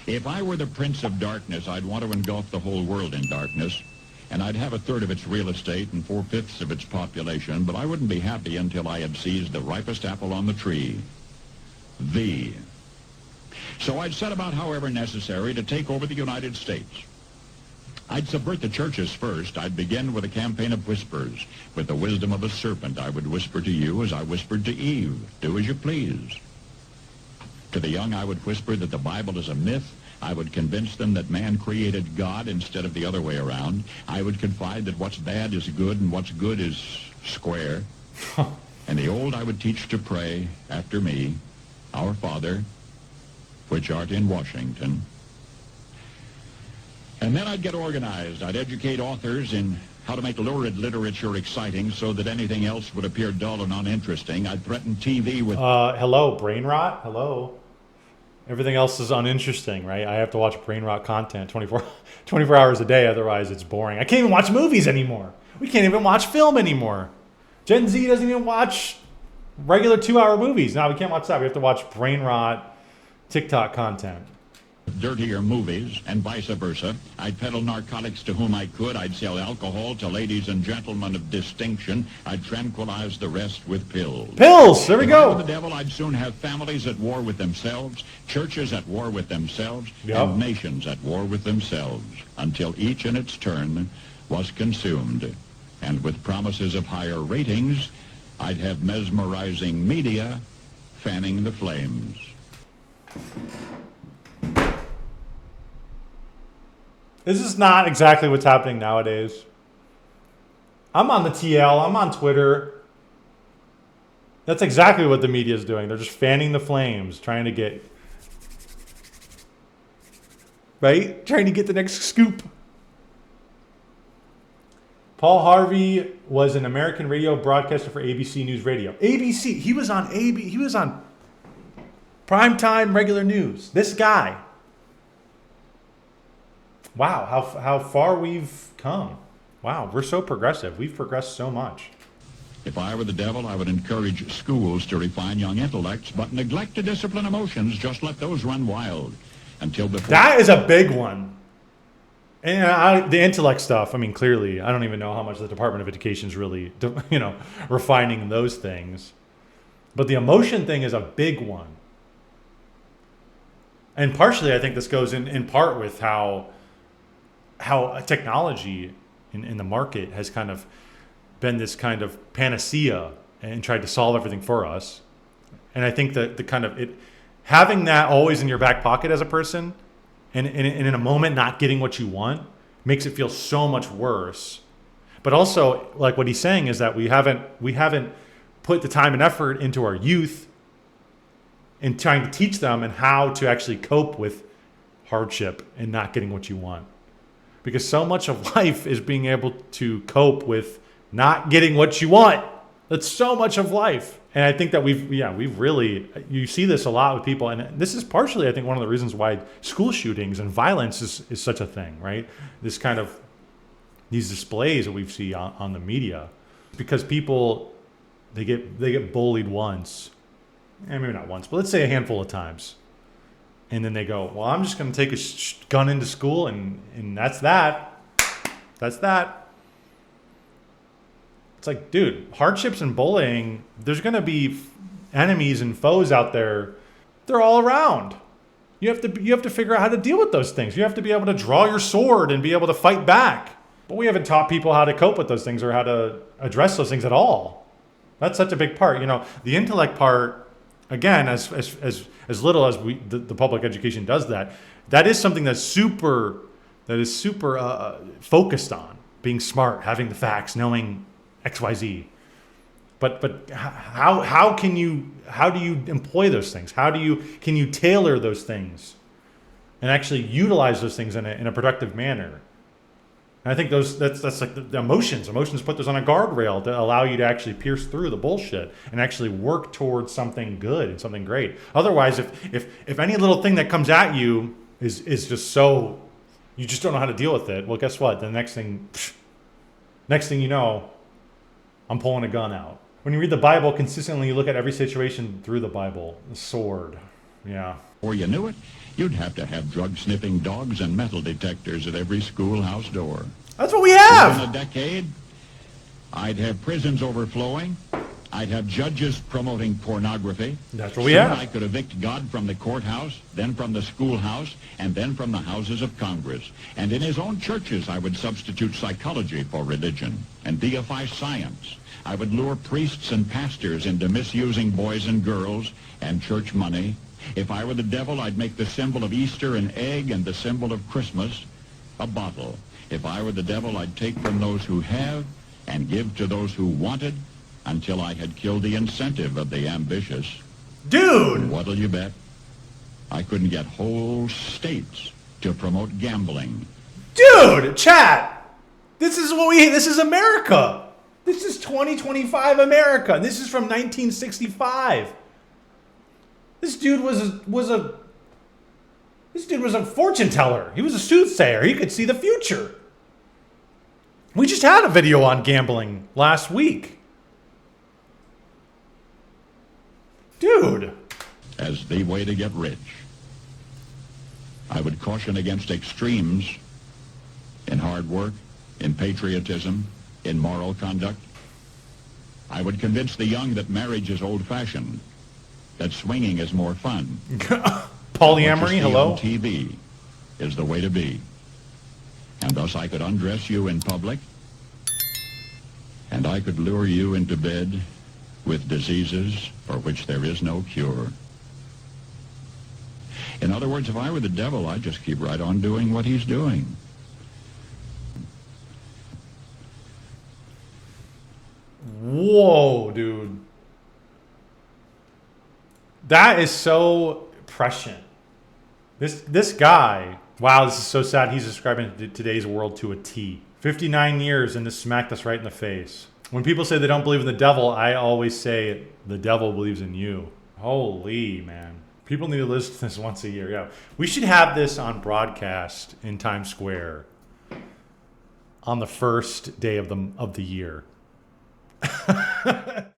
If I were the Prince of Darkness, I'd want to engulf the whole world in darkness, and I'd have a third of its real estate and 4/5 of its population, but I wouldn't be happy until I had seized the ripest apple on the tree. Thee. So I'd set about, however necessary, to take over the United States. I'd subvert the churches first. I'd begin with a campaign of whispers. With the wisdom of a serpent, I would whisper to you as I whispered to Eve, do as you please. To the young, I would whisper that the Bible is a myth. I would convince them that man created God instead of the other way around. I would confide that what's bad is good and what's good is square. And the old I would teach to pray after me, Our Father, which art in Washington. And then I'd get organized. I'd educate authors in how to make lurid literature exciting so that anything else would appear dull and uninteresting. I'd threaten TV with... Hello, brain rot? Hello? Everything else is uninteresting, right? I have to watch brain rot content 24 hours a day, otherwise it's boring. I can't even watch movies anymore. We can't even watch film anymore. Gen Z doesn't even watch regular 2-hour movies. Now we can't watch that. We have to watch brain rot TikTok content. Dirtier movies, and vice versa. I'd peddle narcotics to whom I could. I'd sell alcohol to ladies and gentlemen of distinction. I'd tranquilize the rest with pills. Pills! There we If I go. were the devil, I'd soon have families at war with themselves, churches at war with themselves, and nations at war with themselves, until each in its turn was consumed. And with promises of higher ratings, I'd have mesmerizing media fanning the flames. This is not exactly what's happening nowadays. I'm on the TL. I'm on Twitter. That's exactly what the media is doing. They're just fanning the flames, trying to get... Right? Trying to get the next scoop. Paul Harvey was an American radio broadcaster for ABC News Radio. ABC. He was on He was on primetime regular news. This guy. Wow, how far we've come. Wow, we're so progressive. We've progressed so much. If I were the devil, I would encourage schools to refine young intellects, but neglect to discipline emotions. Just let those run wild until before... That is a big one. And the intellect stuff, I mean, clearly, I don't even know how much the Department of Education is really, refining those things. But the emotion thing is a big one. And partially, I think this goes in part with how technology in the market has kind of been this kind of panacea and tried to solve everything for us. And I think that having that always in your back pocket as a person and in a moment not getting what you want makes it feel so much worse. But also, like what he's saying is that we haven't put the time and effort into our youth in trying to teach them and how to actually cope with hardship and not getting what you want. Because so much of life is being able to cope with not getting what you want. That's so much of life. And I think that we've really, you see this a lot with people. And this is partially, I think, one of the reasons why school shootings and violence is such a thing, right? This kind of, these displays that we see on the media. Because people, they get bullied once. Maybe not once, but let's say a handful of times. And then they go, well, I'm just going to take a gun into school and that's that. That's that. It's like, dude, hardships and bullying, there's going to be enemies and foes out there. They're all around. You have to figure out how to deal with those things. You have to be able to draw your sword and be able to fight back. But we haven't taught people how to cope with those things or how to address those things at all. That's such a big part. The intellect part, again, as little as the public education does that is something that is super focused on being smart, having the facts, knowing XYZ. But how do you employ those things? Can you tailor those things and actually utilize those things in a productive manner? And I think that's like the emotions. Emotions put those on a guardrail to allow you to actually pierce through the bullshit and actually work towards something good and something great. Otherwise, if any little thing that comes at you is just so, you just don't know how to deal with it, well, guess what? The next thing you know, I'm pulling a gun out. When you read the Bible consistently, you look at every situation through the Bible. The sword. Yeah. Before you knew it, you'd have to have drug-sniffing dogs and metal detectors at every schoolhouse door. That's what we Within have. a decade, I'd have prisons overflowing. I'd have judges promoting pornography. That's what we Soon have. I could evict God from the courthouse, then from the schoolhouse, and then from the houses of Congress. And in his own churches, I would substitute psychology for religion and deify science. I would lure priests and pastors into misusing boys and girls and church money. If I were the devil, I'd make the symbol of Easter an egg and the symbol of Christmas a bottle. If I were the devil, I'd take from those who have and give to those who wanted, until I had killed the incentive of the ambitious. Dude! What'll you bet? I couldn't get whole states to promote gambling. Dude! Chat! This is America! This is 2025 America. This is from 1965. This dude was a fortune teller. He was a soothsayer. He could see the future. We just had a video on gambling last week. Dude. As the way to get rich. I would caution against extremes in hard work, in patriotism, in moral conduct. I would convince the young that marriage is old-fashioned, that swinging is more fun. Polyamory, hello? On TV is the way to be. And thus I could undress you in public, and I could lure you into bed with diseases for which there is no cure. In other words, if I were the devil, I'd just keep right on doing what he's doing. Whoa, dude. That is so prescient. This guy, wow, this is so sad. He's describing today's world to a T. 59 years and this smacked us right in the face. When people say they don't believe in the devil, I always say the devil believes in you. Holy man. People need to listen to this once a year. Yeah. We should have this on broadcast in Times Square on the first day of the year.